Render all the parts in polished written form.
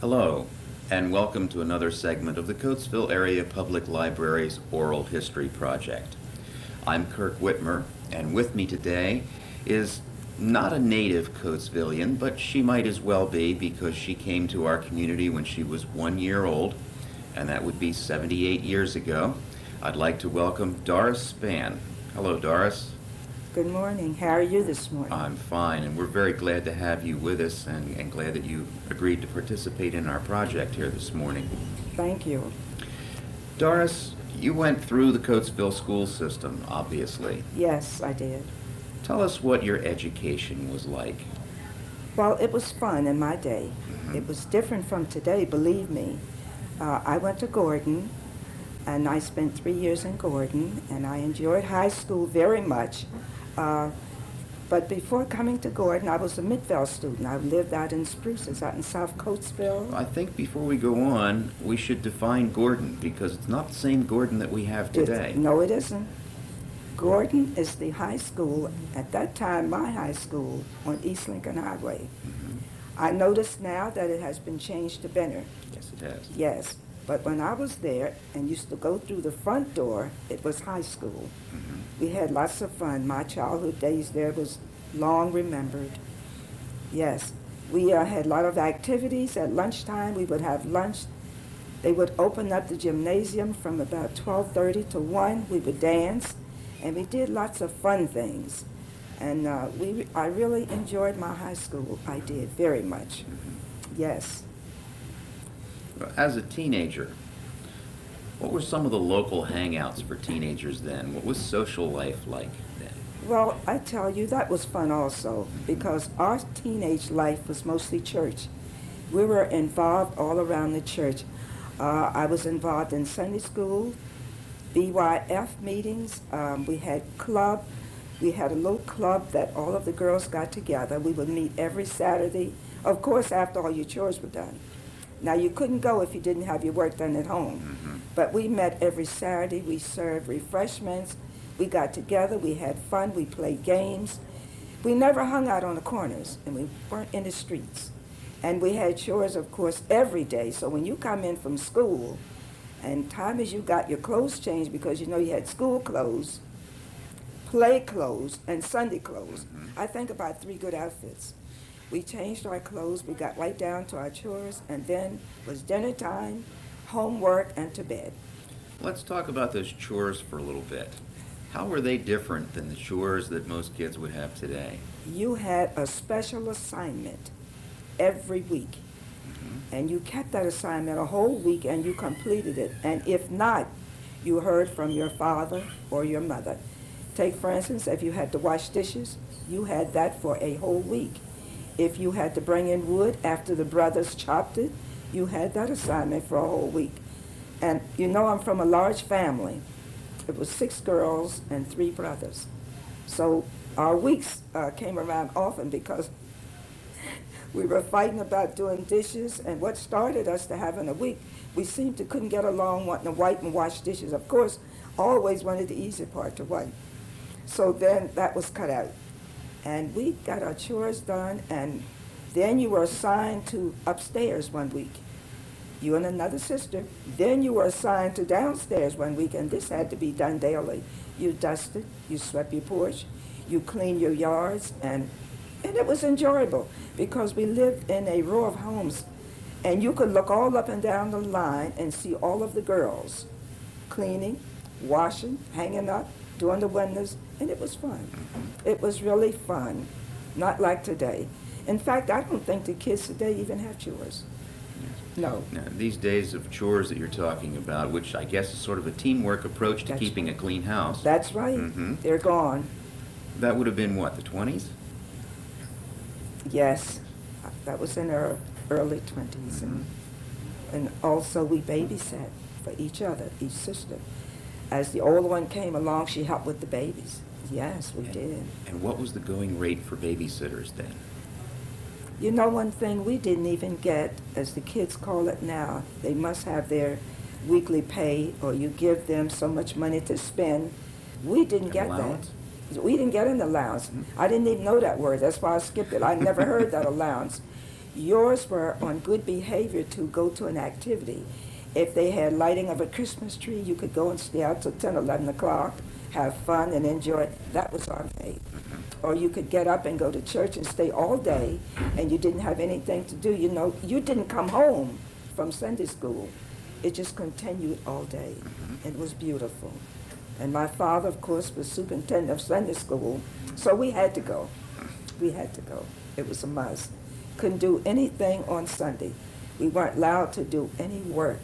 Hello, and welcome to another segment of the Coatesville Area Public Library's Oral History Project. I'm Kirk Witmer, and with me today is not a native Coatesvillian, but she might as well be because she came to our community when she was 1 year old, and that would be 78 years ago. I'd like to welcome Doris Spann. Hello, Doris. Good morning. How are you this morning? I'm fine, and we're very glad to have you with us and glad that you agreed to participate in our project here this morning. Thank you. Doris, you went through the Coatesville school system, obviously. Yes, I did. Tell us what your education was like. Well, it was fun in my day. It was different from today, believe me. I went to Gordon, and I spent 3 years in Gordon, and I enjoyed high school very much. But before coming to Gordon, I was a Midvale student. I lived out in Spruces, out in South Coatesville. I think before we go on, we should define Gordon, because it's not the same Gordon that we have today. No, it isn't. Gordon is the high school, at that time, my high school, on East Lincoln Highway. I notice now that it has been changed to Benner. Yes, it has. Yes, but when I was there and used to go through the front door, it was high school. We had lots of fun. My childhood days there was long remembered. Yes, we had a lot of activities. At lunchtime, we would have lunch. They would open up the gymnasium from about 12:30 to 1. We would dance, and we did lots of fun things. And I really enjoyed my high school. I did, very much. Yes. As a teenager, what were some of the local hangouts for teenagers then? What was social life like then? Well, I tell you, that was fun also, because our teenage life was mostly church. We were involved all around the church. I was involved in Sunday school, BYF meetings. We had club. We had a little club that all of the girls got together. We would meet every Saturday, of course, after all your chores were done. Now, you couldn't go if you didn't have your work done at home. But we met every Saturday. We served refreshments. We got together. We had fun. We played games. We never hung out on the corners, and we weren't in the streets. And we had chores, of course, every day. So when you come in from school, and time as you got your clothes changed, because you know you had school clothes, play clothes, and Sunday clothes. I think about 3 good outfits. We changed our clothes, we got right down to our chores, and then was dinner time, homework, and to bed. Let's talk about those chores for a little bit. How were they different than the chores that most kids would have today? You had a special assignment every week, and you kept that assignment a whole week, and you completed it. And if not, you heard from your father or your mother. Take, for instance, if you had to wash dishes, you had that for a whole week. If you had to bring in wood after the brothers chopped it, you had that assignment for a whole week. And you know, I'm from a large family. It was 6 girls and 3 brothers. So our weeks came around often because we were fighting about doing dishes, and what started us to having a week, we seemed to couldn't get along wanting to wipe and wash dishes. Of course, always wanted the easy part to wipe. So then that was cut out. And we got our chores done, and then you were assigned to upstairs one week, you and another sister. Then you were assigned to downstairs one week, and this had to be done daily. You dusted, you swept your porch, you cleaned your yards, and it was enjoyable because we lived in a row of homes, and you could look all up and down the line and see all of the girls cleaning, washing, hanging up, doing the windows, and it was fun. It was really fun, not like today. In fact, I don't think the kids today even have chores. No. Now, these days of chores that you're talking about, which I guess is sort of a teamwork approach to keeping a clean house. That's right. They're gone. That would have been what, the 20s? Yes. That was in our early 20s. And also we babysat for each other, each sister. As the older one came along, she helped with the babies. Yes, we did. And what was the going rate for babysitters then? You know, one thing we didn't even get, as the kids call it now, they must have their weekly pay, or you give them so much money to spend. We didn't get allowance? that. We didn't get an allowance. I didn't even know that word. That's why I skipped it. I never heard that allowance. Yours were on good behavior to go to an activity. If they had lighting of a Christmas tree, you could go and stay out till 10, 11 o'clock, have fun and enjoy. That was our day. Or you could get up and go to church and stay all day, and you didn't have anything to do. You know, you didn't come home from Sunday school. It just continued all day. It was beautiful. And my father, of course, was superintendent of Sunday school, so we had to go. We had to go. It was a must. Couldn't do anything on Sunday. We weren't allowed to do any work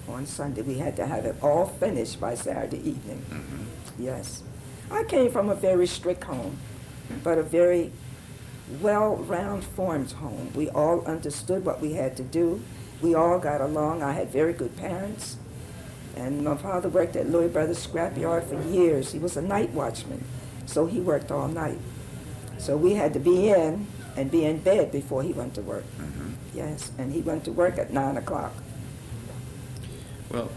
on Sunday. We had to have it all finished by Saturday evening. Yes. I came from a very strict home, but a very well-rounded formed home. We all understood what we had to do. We all got along. I had very good parents. And my father worked at Louis Brothers Scrapyard for years. He was a night watchman, so he worked all night. So we had to be in and be in bed before he went to work. Yes, and he went to work at 9 o'clock. Well,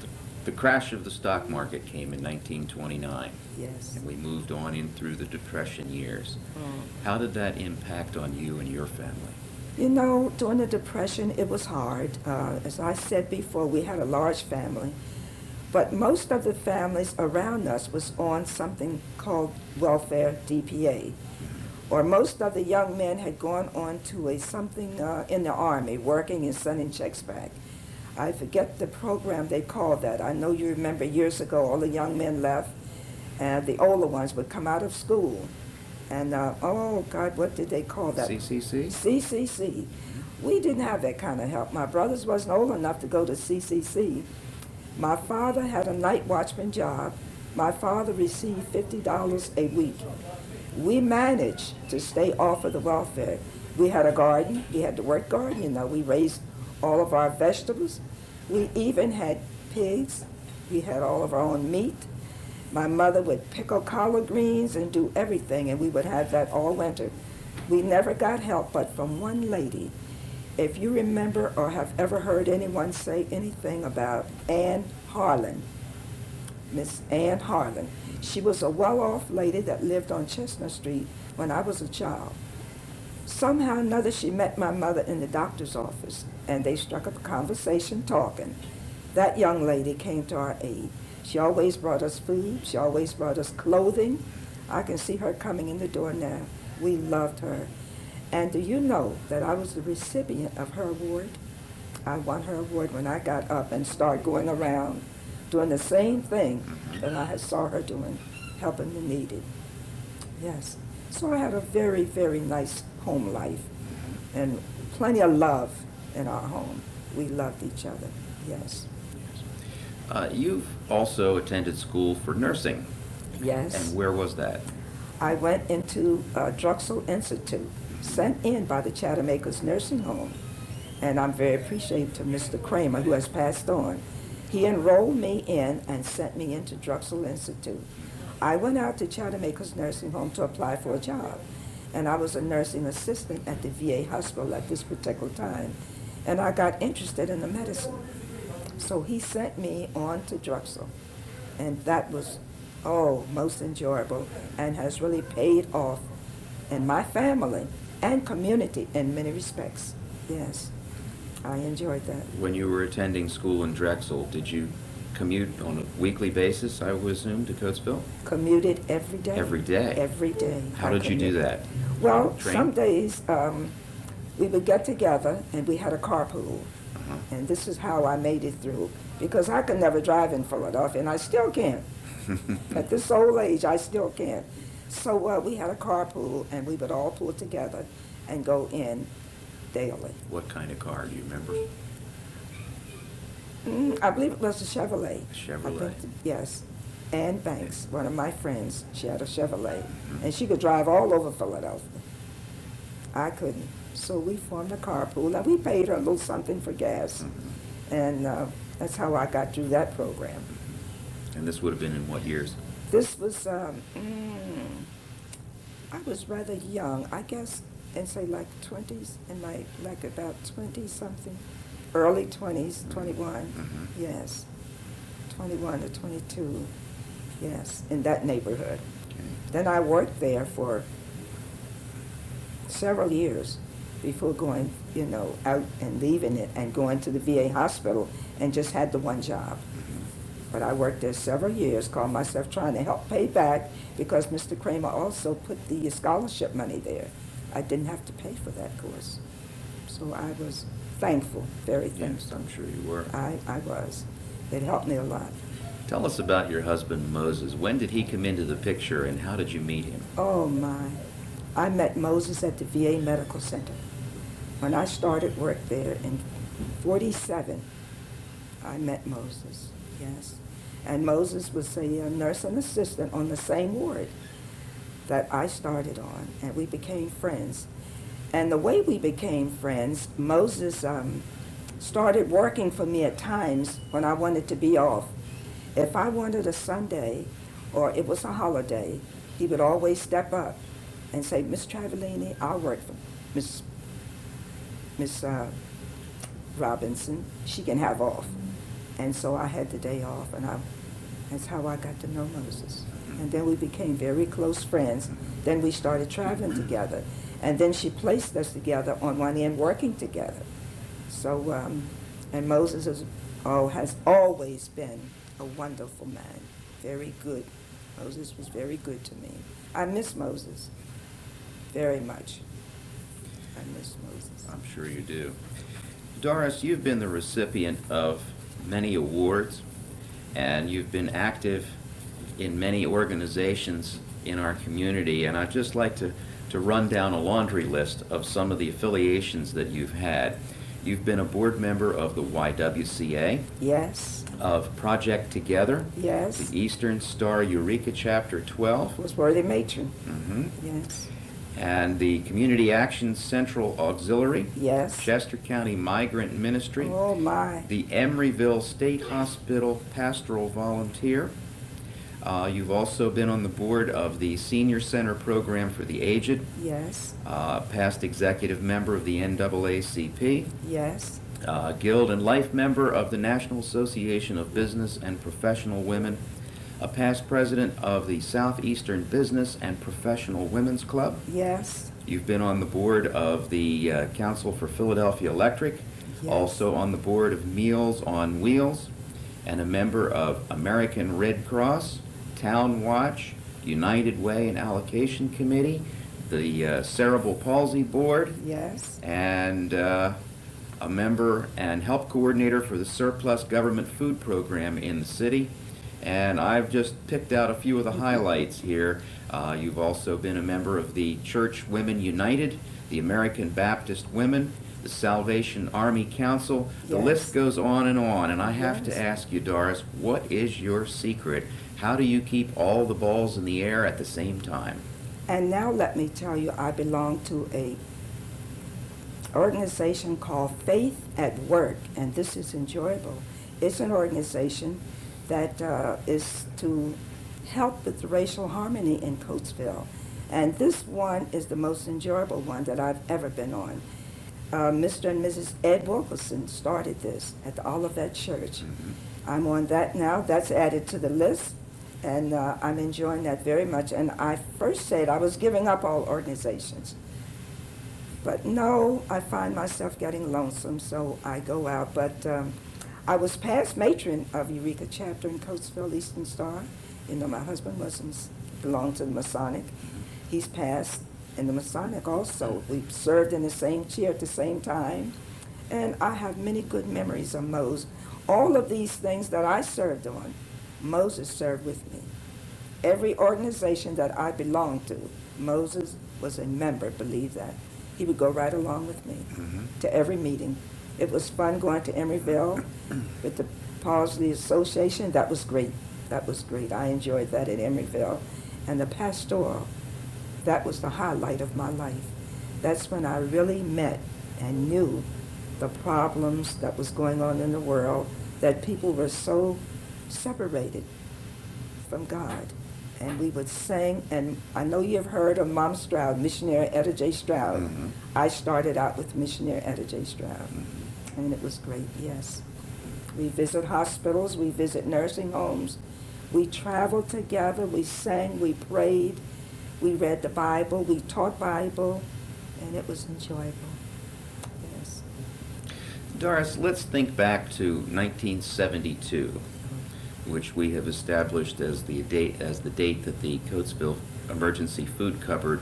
the crash of the stock market came in 1929. Yes. And we moved on in through the Depression years. Oh. How did that impact on you and your family? You know, during the Depression, it was hard. As I said before, we had a large family. But most of the families around us was on something called welfare, DPA. Or most of the young men had gone on to something in the Army, working and sending checks back. I forget the program they called that. I know you remember years ago all the young men left, and the older ones would come out of school. And, oh, God, what did they call that? CCC? CCC. We didn't have that kind of help. My brothers wasn't old enough to go to CCC. My father had a night watchman job. My father received $50 a week. We managed to stay off of the welfare. We had a garden. We had the work garden, you know. We raised all of our vegetables. We even had pigs. We had all of our own meat. My mother would pickle collard greens and do everything, and we would have that all winter. We never got help but from one lady. If you remember or have ever heard anyone say anything about Ann Harlan, Miss Ann Harlan, she was a well-off lady that lived on Chestnut Street when I was a child. Somehow or another, she met my mother in the doctor's office, and they struck up a conversation talking. That young lady came to our aid. She always brought us food. She always brought us clothing. I can see her coming in the door now. We loved her. And do you know that I was the recipient of her award? I won her award when I got up and started going around doing the same thing that I had saw her doing, helping the needed. Yes. So I had a very, very nice home life and plenty of love in our home. We loved each other. Yes. You've also attended school for nursing. Yes. And where was that? I went into Drexel Institute, sent in by the Chatham Acres Nursing Home. And I'm very appreciative to Mr. Kramer, who has passed on. He enrolled me in and sent me into Drexel Institute. I went out to Chatham Acres Nursing Home to apply for a job. And I was a nursing assistant at the VA hospital at this particular time. And I got interested in the medicine. So he sent me on to Drexel. And that was, most enjoyable and has really paid off in my family and community in many respects. Yes, I enjoyed that. When you were attending school in Drexel, did you commute on a weekly basis, I would assume, to Coatesville? Commuted every day. Every day? Every day. How did you do that? Well, Train? some days we would get together and we had a carpool. And this is how I made it through, because I could never drive in Philadelphia, and I still can't. At this old age, I still can't. So we had a carpool, and we would all pull together and go in daily. What kind of car, do you remember? I believe it was a Chevrolet. A Chevrolet. Yes. Ann Banks, one of my friends, she had a Chevrolet, and she could drive all over Philadelphia. I couldn't. So we formed a carpool, and we paid her a little something for gas. And that's how I got through that program. And this would have been in what years? This was, I was rather young, I guess, in say like 20s, and like about 20-something, early 20s, 21, yes, 21 to 22, yes, in that neighborhood. Okay. Then I worked there for several years. before going, out and leaving it and going to the VA hospital, and just had the one job. But I worked there several years, called myself trying to help pay back, because Mr. Kramer also put the scholarship money there. I didn't have to pay for that course. So I was thankful, very Yes, thankful. I'm sure you were. I was. It helped me a lot. Tell us about your husband, Moses. When did he come into the picture, and how did you meet him? Oh, my. I met Moses at the VA Medical Center. When I started work there in 47, I met Moses, yes. And Moses was a nursing assistant on the same ward that I started on, and we became friends. And the way we became friends, Moses started working for me at times when I wanted to be off. If I wanted a Sunday or it was a holiday, he would always step up and say, "Miss Travellini, I'll work for Miss Robinson. She can have off." And so I had the day off, and that's how I got to know Moses. And then we became very close friends. Then we started traveling together. And then she placed us together on one end, working together. So, and Moses has always been a wonderful man, very good. Moses was very good to me. I miss Moses very much. I miss Moses. I'm sure you do. Doris, you've been the recipient of many awards, and you've been active in many organizations in our community, and I'd just like to run down a laundry list of some of the affiliations that you've had. You've been a board member of the YWCA, Yes, of Project Together, yes. the Eastern Star Eureka Chapter 12, Was worthy matron. mhm, Yes, and the Community Action Central Auxiliary, yes. Chester County Migrant Ministry, Oh, my. the Emeryville State Hospital Pastoral Volunteer. You've also been on the board of the Senior Center Program for the Aged, Yes, past executive member of the NAACP, yes, Guild and Life member of the National Association of Business and Professional Women, a past president of the Southeastern Business and Professional Women's Club. yes, You've been on the board of the Council for Philadelphia Electric, Yes. also on the board of Meals on Wheels, and a member of American Red Cross, Town Watch, United Way and Allocation Committee, the Cerebral Palsy Board, yes. and a member and help coordinator for the Surplus Government Food Program in the city. And I've just picked out a few of the highlights here. You've also been a member of the Church Women United, the American Baptist Women, the Salvation Army Council. The Yes. list goes on, and I have to Yes. ask you, Doris, what is your secret? How do you keep all the balls in the air at the same time? And now let me tell you, I belong to a organization called Faith at Work, and this is enjoyable. It's an organization that is to help with racial harmony in Coatesville. And this one is the most enjoyable one that I've ever been on. Mr. and Mrs. Ed Wilkerson started this at the Olivet Church. I'm on that now. That's added to the list, and I'm enjoying that very much. And I first said I was giving up all organizations. But no, I find myself getting lonesome, so I go out. But I was past matron of Eureka Chapter in Coatesville, Eastern Star. You know, my husband belonged to the Masonic. He's passed in the Masonic also. We served in the same chair at the same time. And I have many good memories of Moses. All of these things that I served on, Moses served with me. Every organization that I belonged to, Moses was a member, believe that. He would go right along with me to every meeting. It was fun going to Emeryville with the Parsley Association. That was great. That was great. I enjoyed that at Emeryville. And the pastoral, that was the highlight of my life. That's when I really met and knew the problems that was going on in the world, that people were so separated from God. And we would sing, and I know you've heard of Mom Stroud, Missionary Etta J. Stroud. I started out with Missionary Etta J. Stroud, and it was great, yes. We visit hospitals, we visit nursing homes, we traveled together, we sang, we prayed, we read the Bible, we taught Bible, and it was enjoyable. Doris, let's think back to 1972, which we have established as the date that the Coatesville Emergency Food Cupboard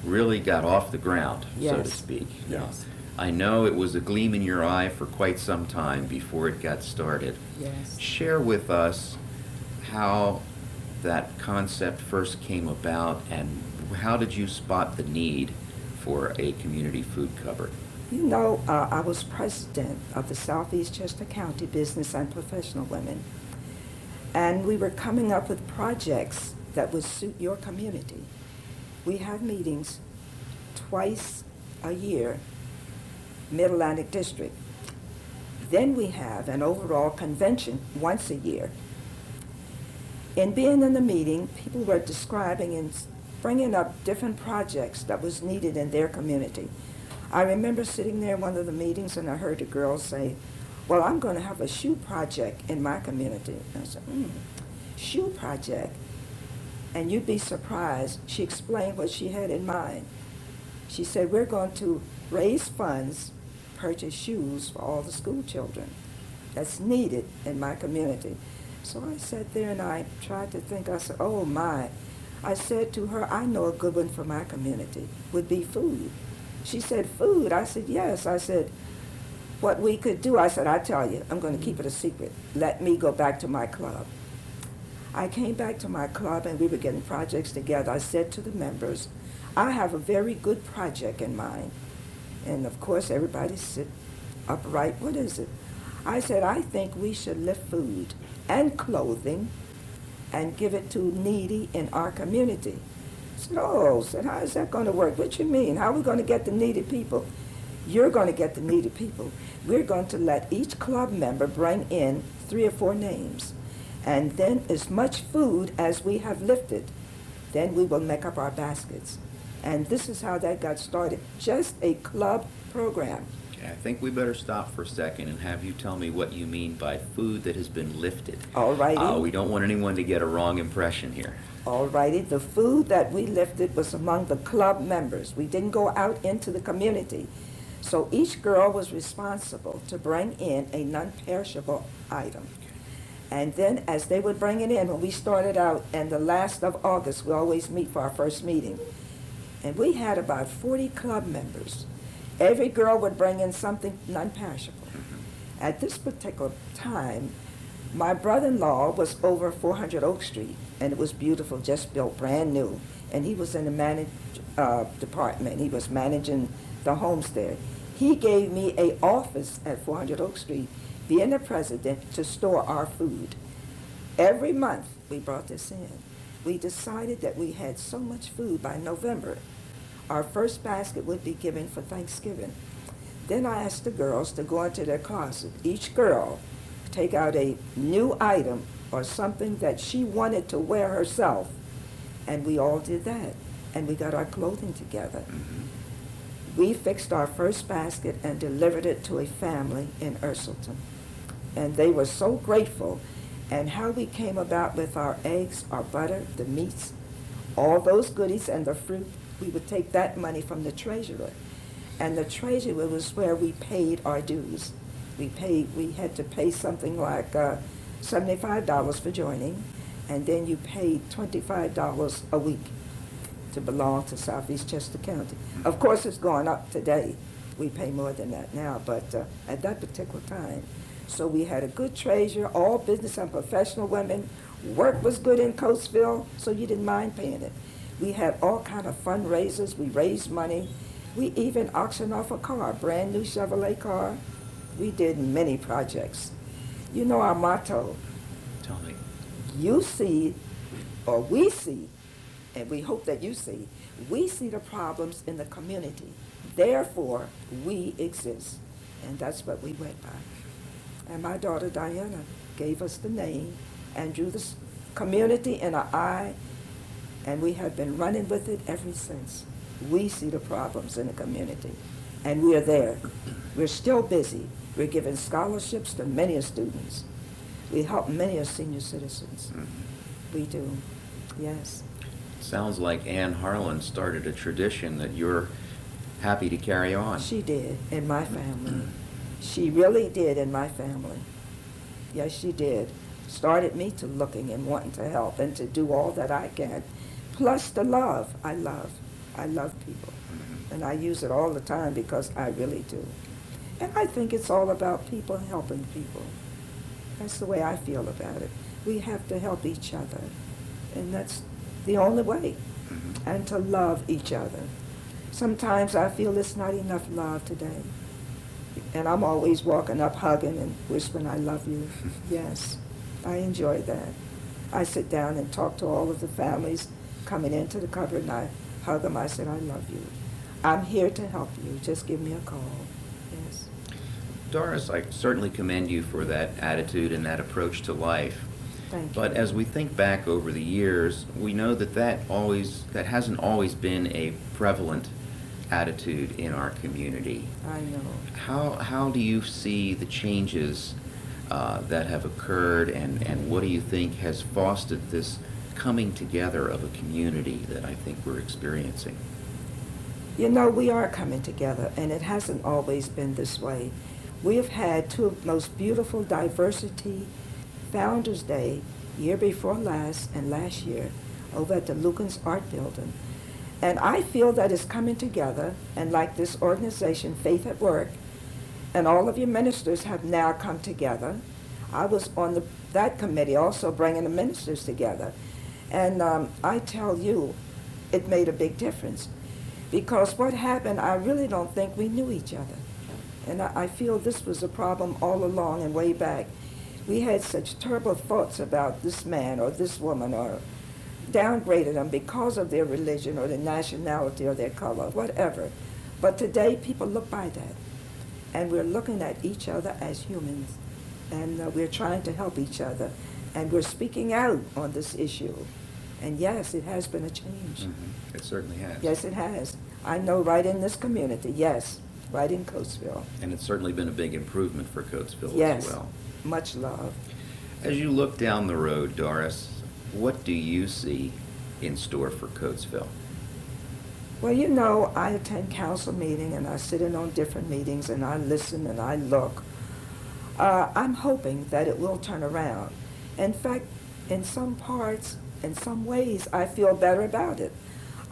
really got off the ground, so to Yes. speak. Yes. I know it was a gleam in your eye for quite some time before it got started. Yes. Share with us how that concept first came about, and how did you spot the need for a community food cupboard? You know, I was president of the Southeast Chester County Business and Professional Women, and we were coming up with projects that would suit your community. We have meetings twice a year, Mid-Atlantic District. Then we have an overall convention once a year. In being in the meeting, people were describing and bringing up different projects that was needed in their community. I remember sitting there in one of the meetings and I heard the girls say, well, I'm going to have a shoe project in my community. And I said, shoe project? And you'd be surprised. She explained what she had in mind. She said, we're going to raise funds, purchase shoes for all the school children that's needed in my community. So I sat there and I tried to think. I said, oh my. I said to her, I know a good one for my community would be food. She said, food? I said, yes. I said, what we could do, I said, I tell you, I'm going to keep it a secret. Let me go back to my club. I came back to my club and we were getting projects together. I said to the members, I have a very good project in mind. And of course, everybody sit upright. What is it? I said, I think we should lift food and clothing and give it to needy in our community. I said, oh, said, how is that going to work? What you mean? How are we going to get the needy people? You're going to get the needy people. We're going to let each club member bring in 3 or 4 names. And then as much food as we have lifted, then we will make up our baskets. And this is how that got started. Just a club program. Okay, I think we better stop for a second and have you tell me what you mean by food that has been lifted. All righty. We don't want anyone to get a wrong impression here. All righty. The food that we lifted was among the club members. We didn't go out into the community. So each girl was responsible to bring in a non-perishable item. And then as they would bring it in, when we started out in the last of August, we always meet for our first meeting. And we had about 40 club members. Every girl would bring in something non-perishable. At this particular time, my brother-in-law was over 400 Oak Street, and it was beautiful, just built, brand new. And he was in the department. He was managing the homestead. He gave me an office at 400 Oak Street, being the president, to store our food. Every month, we brought this in. We decided that we had so much food by November. Our first basket would be given for Thanksgiving. Then I asked the girls to go into their closet. Each girl take out a new item or something that she wanted to wear herself. And we all did that. And we got our clothing together. We fixed our first basket and delivered it to a family in Ursulton. And they were so grateful. And how we came about with our eggs, our butter, the meats, all those goodies and the fruit, we would take that money from the treasurer. And the treasurer was where we paid our dues. We had to pay something like $75 for joining, and then you paid $25 a week to belong to Southeast Chester County. Of course, it's gone up today. We pay more than that now, but at that particular time. So we had a good treasurer, all business and professional women. Work was good in Coatesville, so you didn't mind paying it. We had all kind of fundraisers. We raised money. We even auctioned off a car, a brand new Chevrolet car. We did many projects. You know our motto, Tell me. you see, or we see, and we hope that you see, we see the problems in the community. Therefore, we exist. And that's what we went by. And my daughter Diana gave us the name and drew the community in our eye, and we have been running with it ever since. We see the problems in the community, and we are there. We're still busy. We're giving scholarships to many students. We help many senior citizens. We do, yes. Sounds like Ann Harlan started a tradition that you're happy to carry on. She did, in my family. She really did in my family. Yes, she did. Started me to looking and wanting to help and to do all that I can. Plus the love. I love. I love people. And I use it all the time because I really do. And I think it's all about people helping people. That's the way I feel about it. We have to help each other. And that's the only way. And to love each other. Sometimes I feel it's not enough love today. And I'm always walking up, hugging and whispering, I love you. Yes, I enjoy that. I sit down and talk to all of the families coming into the cupboard, and I hug them. I said, I love you. I'm here to help you. Just give me a call. Yes. Doris, I certainly commend you for that attitude and that approach to life. Thank you. But as we think back over the years, we know that hasn't always been a prevalent attitude in our community. I know. How do you see the changes that have occurred, and what do you think has fostered this coming together of a community that I think we're experiencing? You know, we are coming together, and it hasn't always been this way. We have had two of the most beautiful diversity Founders Day, year before last and last year, over at the Lukens Art Building. And I feel that it's coming together, and like this organization, Faith at Work, and all of your ministers have now come together. I was on that committee also bringing the ministers together. And I tell you, it made a big difference. Because what happened, I really don't think we knew each other. And I feel this was a problem all along and way back. We had such terrible thoughts about this man or this woman, or downgraded them because of their religion or their nationality or their color, whatever. But today, people look by that. And we're looking at each other as humans. And we're trying to help each other. And we're speaking out on this issue. And yes, it has been a change. Mm-hmm. It certainly has. Yes, it has. I know right in this community, yes, right in Coatesville. And it's certainly been a big improvement for Coatesville Yes, as well. much love. As you look down the road, Doris, what do you see in store for Coatesville? Well, you know, I attend council meeting and I sit in on different meetings and I listen and I look. I'm hoping that it will turn around. In fact, in some parts, in some ways, I feel better about it.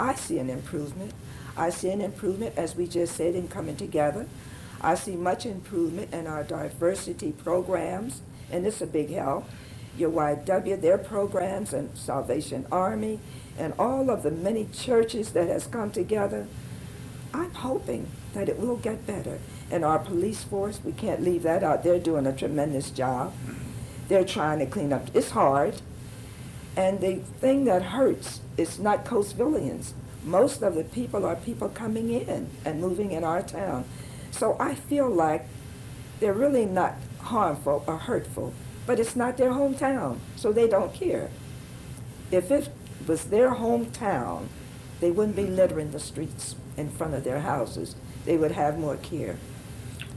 I see an improvement. I see an improvement, as we just said, in coming together. I see much improvement in our diversity programs, and it's a big help. Your YW, their programs, and Salvation Army, and all of the many churches that has come together. I'm hoping that it will get better. And our police force, we can't leave that out. They're doing a tremendous job. They're trying to clean up. It's hard. And the thing that hurts is not Coatesvillians. Most of the people are people coming in and moving in our town. So I feel like they're really not harmful or hurtful, but it's not their hometown, so they don't care. If it was their hometown, they wouldn't be littering the streets in front of their houses. They would have more care.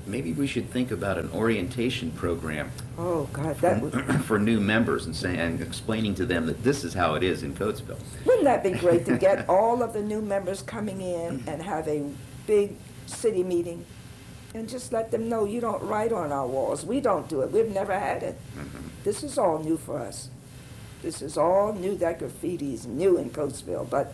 Maybe we should think about an orientation program Oh, God, that would... for new members and explaining to them that this is how it is in Coatesville. Wouldn't that be great to get all of the new members coming in and have a big city meeting and just let them know you don't write on our walls. We don't do it. We've never had it. This is all new for us. This is all new. That graffiti is new in Coatesville, but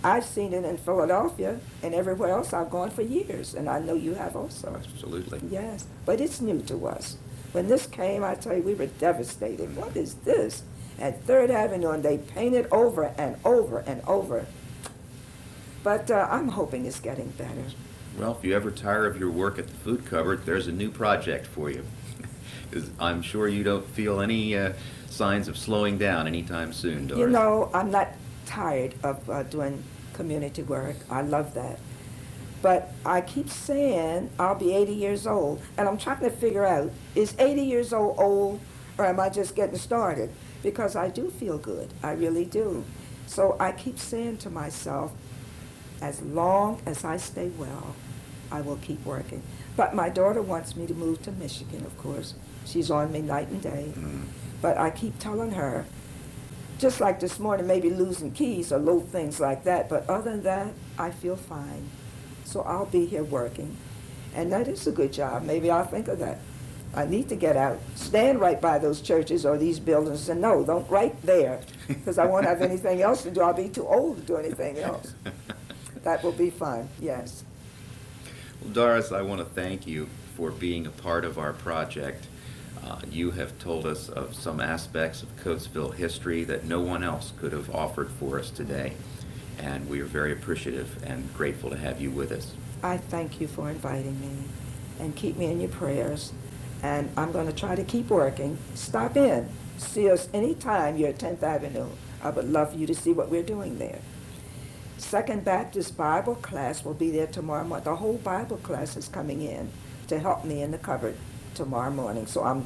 I've seen it in Philadelphia and everywhere else I've gone for years, and I know you have also. Absolutely. Yes, but it's new to us. When this came, I tell you, we were devastated. What is this? At 3rd Avenue, and they painted over and over and over. But I'm hoping it's getting better. Well, if you ever tire of your work at the food cupboard, there's a new project for you. 'Cause I'm sure you don't feel any signs of slowing down anytime soon, Doris. You know, I'm not tired of doing community work. I love that. But I keep saying I'll be 80 years old, and I'm trying to figure out, is 80 years old, or am I just getting started? Because I do feel good. I really do. So I keep saying to myself, as long as I stay well, I will keep working. But my daughter wants me to move to Michigan, of course. She's on me night and day. But I keep telling her, just like this morning, maybe losing keys or little things like that. But other than that, I feel fine. So I'll be here working. And that is a good job. Maybe I'll think of that. I need to get out, stand right by those churches or these buildings and no, don't right there, because I won't have anything else to do. I'll be too old to do anything else. That will be fun, yes. Well, Doris, I want to thank you for being a part of our project. You have told us of some aspects of Coatesville history that no one else could have offered for us today, and we are very appreciative and grateful to have you with us. I thank you for inviting me, and keep me in your prayers. And I'm going to try to keep working. Stop in. See us anytime you're at 10th Avenue. I would love for you to see what we're doing there. Second Baptist Bible class will be there tomorrow morning. The whole Bible class is coming in to help me in the cupboard tomorrow morning. So I'm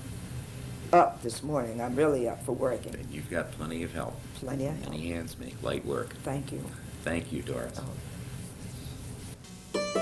up this morning. I'm really up for working. And you've got plenty of help. Plenty of help. Many hands make light work. Thank you. Thank you, Doris. Oh.